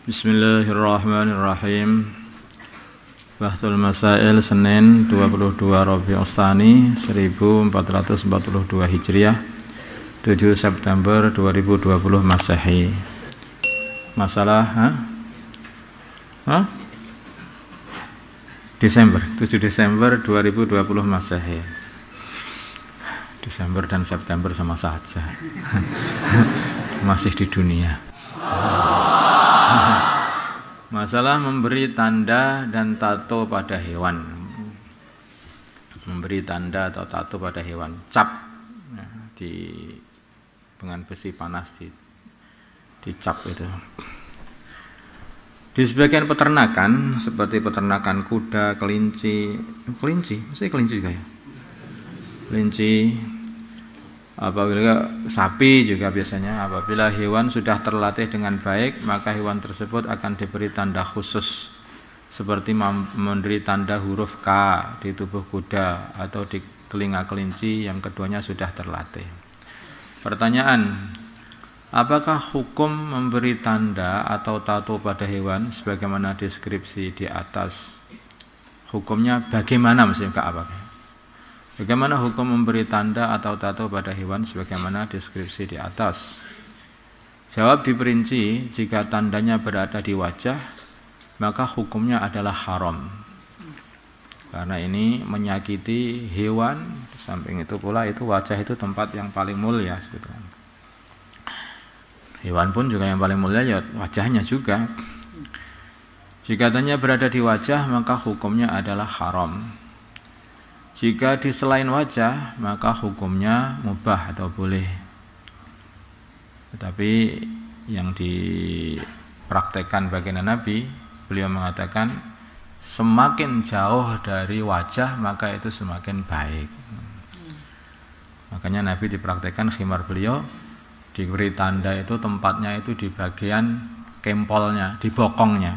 Bismillahirrahmanirrahim. Bahtul Masail Senin 22 Rabiul Tsani 1442 Hijriah 7 September 2020 Masehi. Masalah Desember 7 Desember 2020 Masehi. Desember dan September sama saja. Masih di dunia. Masalah memberi tanda dan tato pada hewan. Memberi tanda atau tato pada hewan. Cap dengan besi panas dicap itu. Di sebagian peternakan seperti peternakan kuda, kelinci juga ya. Kelinci, apabila sapi juga biasanya, apabila hewan sudah terlatih dengan baik, maka hewan tersebut akan diberi tanda khusus seperti memberi tanda huruf K di tubuh kuda atau di telinga kelinci yang keduanya sudah terlatih. Pertanyaan, apakah hukum memberi tanda atau tato pada hewan sebagaimana deskripsi di atas? Hukumnya bagaimana, maksudnya apa? Bagaimana hukum memberi tanda atau tato pada hewan sebagaimana deskripsi di atas? Jawab diperinci, jika tandanya berada di wajah, maka hukumnya adalah haram. Karena ini menyakiti hewan, di samping itu pula itu wajah itu tempat yang paling mulia sebetulnya. Hewan pun juga yang paling mulia ya wajahnya juga. Jika tandanya berada di wajah, maka hukumnya adalah haram. Jika di selain wajah, maka hukumnya mubah atau boleh. Tetapi yang dipraktekkan baginda Nabi, beliau mengatakan semakin jauh dari wajah maka itu semakin baik. Makanya Nabi dipraktekkan khimar beliau diberi tanda itu tempatnya itu di bagian kempolnya, di bokongnya.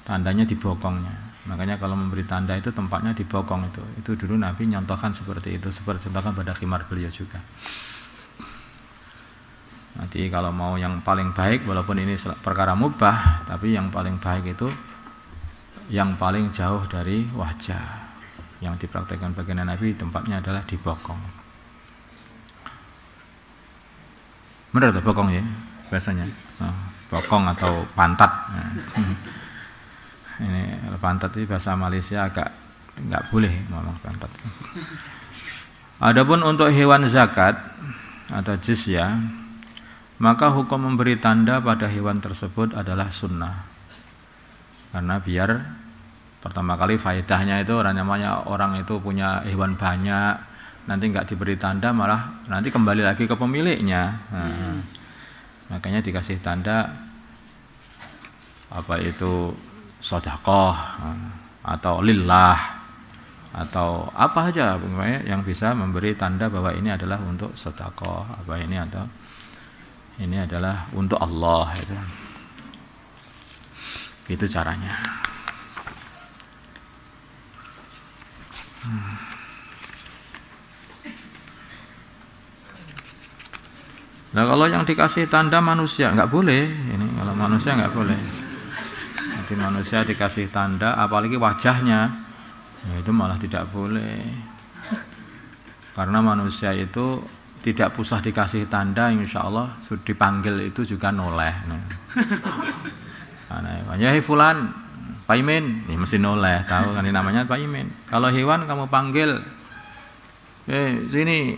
Tandanya di bokongnya. Makanya kalau memberi tanda itu tempatnya di bokong itu. Itu dulu Nabi nyontohkan seperti itu, seperti contohkan pada khimar beliau juga. Nanti kalau mau yang paling baik, walaupun ini perkara mubah, tapi yang paling baik itu yang paling jauh dari wajah. Yang dipraktekkan baginda Nabi tempatnya adalah di bokong. Benar tuh bokong ya biasanya. Bokong atau pantat. Ini pantat itu bahasa Malaysia agak enggak boleh ngomong pantat. Adapun untuk hewan zakat atau jizyah, maka hukum memberi tanda pada hewan tersebut adalah sunnah. Karena biar pertama kali faedahnya itu orang itu punya hewan banyak, nanti enggak diberi tanda malah nanti kembali lagi ke pemiliknya. Makanya dikasih tanda apa itu sedekah atau lillah atau apa saja yang bisa memberi tanda bahwa ini adalah untuk sedekah, apa ini atau ini adalah untuk Allah itu. Itu caranya. Nah kalau yang dikasih tanda manusia nggak boleh, ini kalau manusia nggak boleh. Nanti manusia dikasih tanda, apalagi wajahnya, ya itu malah tidak boleh. Karena manusia itu tidak usah dikasih tanda, insya Allah dipanggil itu juga noleh. Ya fulan, paimin, ini mesti noleh, tahu kan ini namanya paimin. Kalau hewan kamu panggil, sini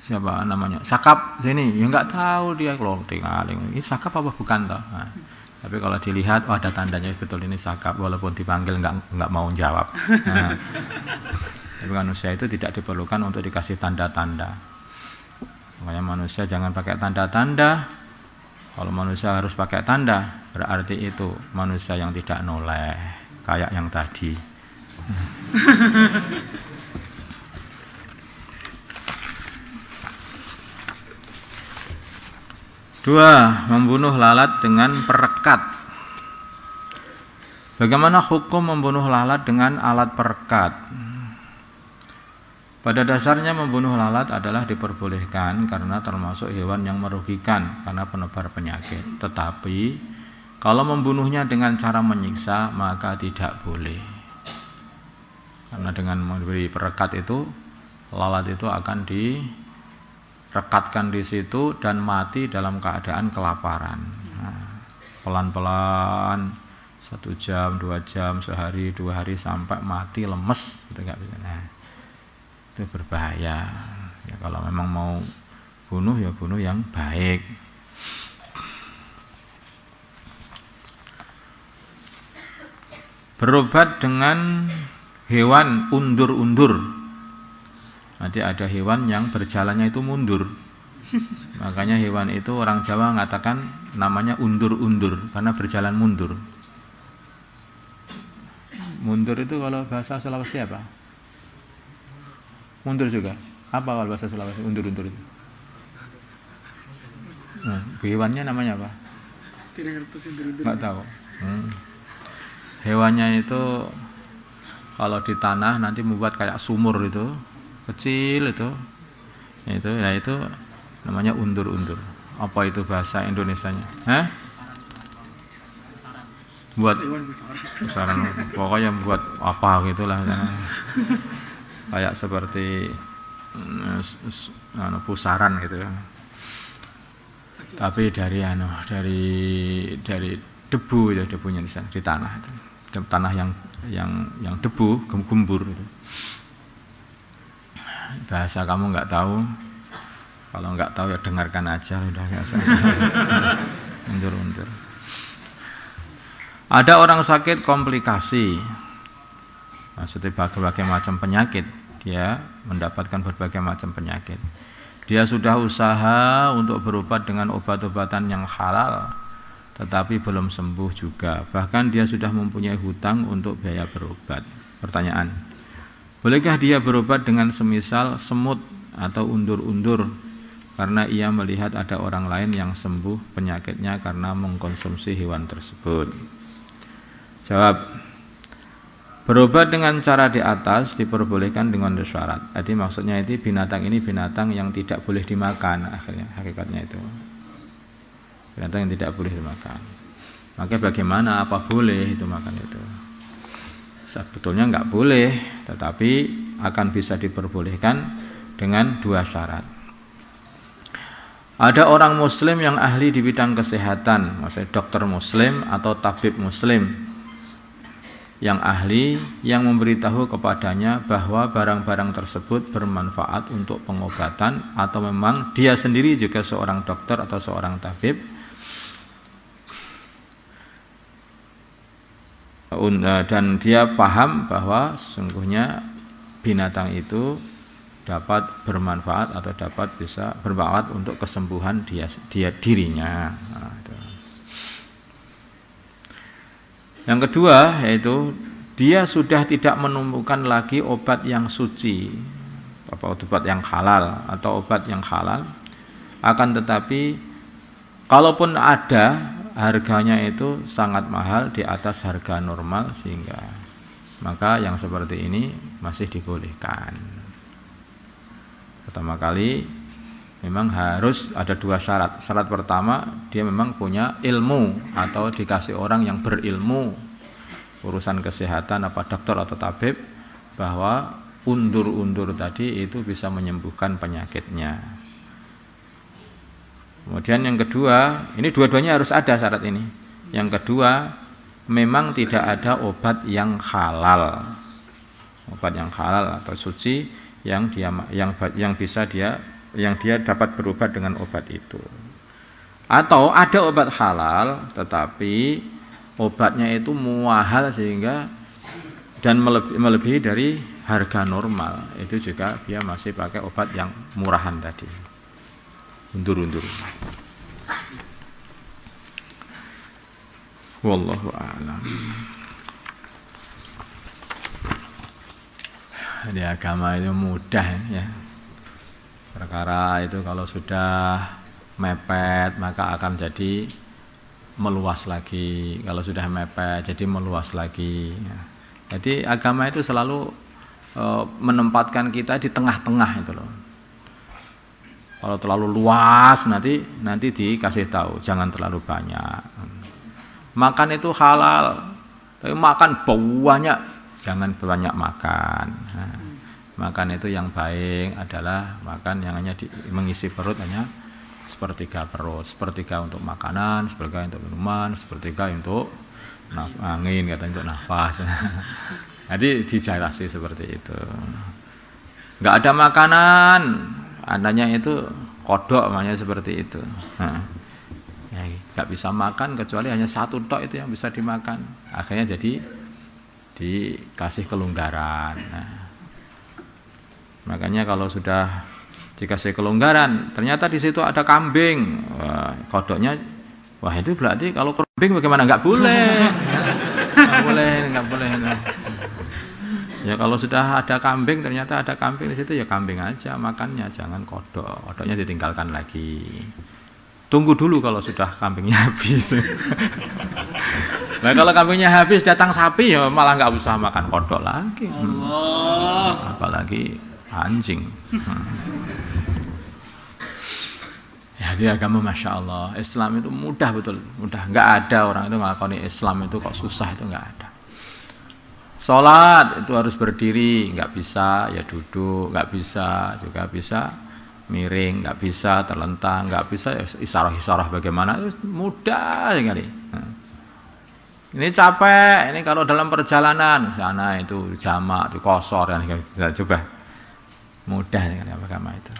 siapa namanya, sakap sini, ya nggak tahu dia kalau tinggal ini sakap apa bukan toh. Tapi kalau dilihat, ada tandanya betul ini sakap, walaupun dipanggil nggak mau jawab. Tapi manusia itu tidak diperlukan untuk dikasih tanda-tanda. Makanya manusia jangan pakai tanda-tanda. Kalau manusia harus pakai tanda, berarti itu manusia yang tidak noleh, kayak yang tadi. Dua, membunuh lalat dengan perekat. Bagaimana hukum membunuh lalat dengan alat perekat? Pada dasarnya membunuh lalat adalah diperbolehkan karena termasuk hewan yang merugikan karena penebar penyakit. Tetapi Kalau membunuhnya dengan cara menyiksa maka tidak boleh. Karena dengan memberi perekat itu lalat itu akan direkatkan di situ dan mati dalam keadaan kelaparan. Nah, pelan-pelan 1 jam, 2 jam, sehari, 2 hari sampai mati lemes gitu nggak bisa. Nah, itu berbahaya. Ya, kalau memang mau bunuh ya bunuh yang baik. Berobat dengan hewan undur-undur. Nanti ada hewan yang berjalannya itu mundur. Makanya hewan itu orang Jawa mengatakan namanya undur-undur karena berjalan mundur. Mundur itu kalau bahasa Sulawesi apa? Mundur juga. Apa kalau bahasa Sulawesi undur-undur itu? Nah, hewannya namanya apa? Tidak ngerti undur-undur. Nggak tahu. Hewannya itu kalau di tanah nanti membuat kayak sumur itu. Kecil itu namanya undur-undur. Apa itu bahasa Indonesianya? Buat pusaran, pokoknya buat apa gitulah. Kayak seperti pusaran gitu ya. Tapi dari debu ya, debunya di sana, di tanah itu. Tanah yang debu, gembur itu. Bahasa kamu nggak tahu, kalau nggak tahu ya dengarkan aja, udah biasa. Undur-undur. Ada orang sakit komplikasi, maksudnya berbagai macam penyakit, dia mendapatkan berbagai macam penyakit. Dia sudah usaha untuk berobat dengan obat-obatan yang halal, tetapi belum sembuh juga. Bahkan dia sudah mempunyai hutang untuk biaya berobat. Pertanyaan, bolehkah dia berobat dengan semisal semut atau undur-undur karena ia melihat ada orang lain yang sembuh penyakitnya karena mengkonsumsi hewan tersebut? Jawab, berobat dengan cara di atas diperbolehkan dengan syarat. Jadi maksudnya itu binatang ini binatang yang tidak boleh dimakan, akhirnya hakikatnya itu. Binatang yang tidak boleh dimakan. Maka bagaimana, apa boleh itu makan itu? Sebetulnya enggak boleh, tetapi akan bisa diperbolehkan dengan 2 syarat. Ada orang muslim yang ahli di bidang kesehatan, maksudnya dokter muslim atau tabib muslim yang ahli, yang memberitahu kepadanya bahwa barang-barang tersebut bermanfaat untuk pengobatan, atau memang dia sendiri juga seorang dokter atau seorang tabib dan dia paham bahwa sesungguhnya binatang itu dapat bermanfaat atau dapat bisa bermanfaat untuk kesembuhan dirinya. Nah, itu. Yang kedua yaitu dia sudah tidak menemukan lagi obat yang suci, obat yang halal atau obat yang halal, akan tetapi kalaupun ada, harganya itu sangat mahal di atas harga normal, sehingga maka yang seperti ini masih dibolehkan. Pertama kali memang harus ada 2 syarat. Syarat pertama, dia memang punya ilmu atau dikasih orang yang berilmu urusan kesehatan, apa dokter atau tabib, bahwa undur-undur tadi itu bisa menyembuhkan penyakitnya. Kemudian yang kedua, ini dua-duanya harus ada syarat ini. Yang kedua, memang tidak ada obat yang halal. Obat yang halal atau suci yang dia dapat berobat dengan obat itu. Atau ada obat halal tetapi obatnya itu mahal sehingga dan melebihi dari harga normal. Itu juga dia masih pakai obat yang murahan tadi. Undur-undur. Wallahu a'lam. Di agama itu mudah ya. Perkara itu kalau sudah mepet maka akan jadi meluas lagi. Kalau sudah mepet jadi meluas lagi. Jadi agama itu selalu menempatkan kita di tengah-tengah itu loh. Kalau terlalu luas nanti dikasih tahu jangan terlalu banyak. Makan itu halal, tapi makan banyak, jangan banyak makan. Nah, makan itu yang baik adalah makan yang hanya mengisi perut hanya sepertiga perut, sepertiga untuk makanan, sepertiga untuk minuman, sepertiga untuk angin, katanya untuk nafas. Jadi dijarasi seperti itu. Enggak ada makanan, andanya itu kodok namanya seperti itu. Nah, ya, enggak bisa makan kecuali hanya satu tok itu yang bisa dimakan. Akhirnya jadi dikasih kelonggaran. Nah, makanya kalau sudah dikasih kelonggaran, ternyata di situ ada kambing, wah, kodoknya, wah itu berarti kalau kambing bagaimana? Enggak boleh, enggak boleh. Nah. Ya kalau sudah ada kambing, ternyata ada kambing di situ ya kambing aja makannya, jangan kodok, kodoknya ditinggalkan lagi. Tunggu dulu kalau sudah kambingnya habis. Nah kalau kambingnya habis datang sapi ya malah nggak usah makan kodok lagi. Apalagi anjing. Ya di agama Masya Allah, Islam itu mudah betul, mudah. Nggak ada orang itu ngelakoni Islam itu kok susah, itu nggak ada. Sholat itu harus berdiri, nggak bisa ya duduk, nggak bisa juga bisa miring, nggak bisa terlentang, nggak bisa ya isarah-isarah bagaimana, itu mudah sekali. Ini capek, ini kalau dalam perjalanan sana itu jamak, itu kosor, dan coba mudah sekali agama itu.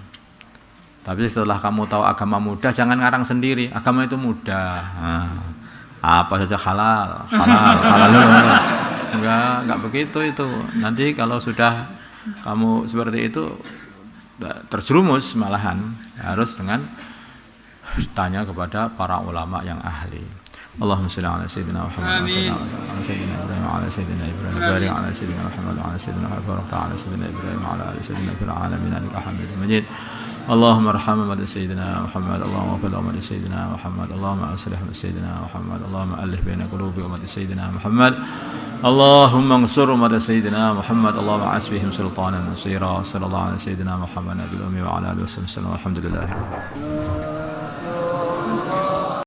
Tapi setelah kamu tahu agama mudah, jangan ngarang sendiri. Agama itu mudah. Apa saja halal. Enggak begitu itu. Nanti kalau sudah kamu seperti itu terjerumus malahan, harus dengan tanya kepada para ulama yang ahli. Allahumma shalli ala sayyidina Muhammad wa ala sayyidina Ibrahim wa ala sayyidina Ibrahim wa barik ala sayyidina Muhammad wa ala sayyidina Muhammad wa ala sayyidina Ibrahim wa ala ali sayyidina fil alamin innaka Hamidum Majid. اللهم ارحم أمة سيدنا محمد، اللهم اغفر لأمة سيدنا محمد، اللهم أصلح أمة سيدنا محمد، اللهم ألف بين قلوب أمة سيدنا محمد، اللهم انصر أمة سيدنا محمد، اللهم أعز بهم سلطانا نصيرا. صلى الله على سيدنا محمد النبي الأمي وعلى آله وصحبه وسلم، والحمد لله.